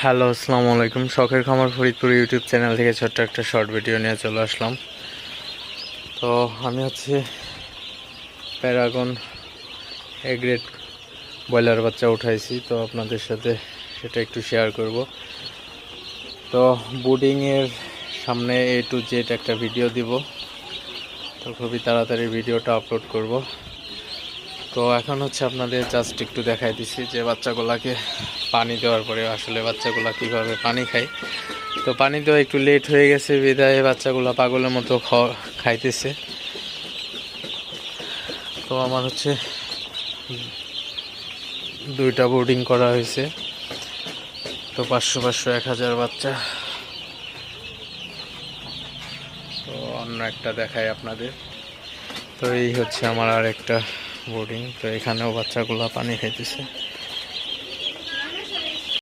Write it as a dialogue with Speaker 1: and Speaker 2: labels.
Speaker 1: Hello, আসসালামু আলাইকুম। শখের খামার ফরিদপুর ইউটিউব চ্যানেল থেকে ছোট্ট একটা শর্ট ভিডিও নিয়ে চলে আসলাম। তো আমি প্যারাগন এ গ্রেড ব্রয়লার বাচ্চা উঠাইছি, তো আপনাদের সাথে সেটা একটু শেয়ার করব। তো বুডিংয়ের সামনে A to Z একটা ভিডিও দিব, তো খুবই তাড়াতাড়ি ভিডিওটা আপলোড করব। তো এখন আপনাদের জাস্ট একটু দেখাই দিচ্ছি যে বাচ্চাগুলাকে পানি দেওয়ার পরে আসলে বাচ্চাগুলা কিভাবে পানি খায়। তো পানি দেওয়া একটু লেট হয়ে গেছে বিদায় বাচ্চাগুলা পাগলের মতো খাইতেছে। তো আমার দুইটা বোর্ডিং করা হয়েছে, তো 500 1000 বাচ্চা। তো অন্য একটা দেখাই আপনাদের। তো এই আমার আর একটা বোর্ডিং। তো এখানেও বাচ্চাগুলা পানি খাইতেছে।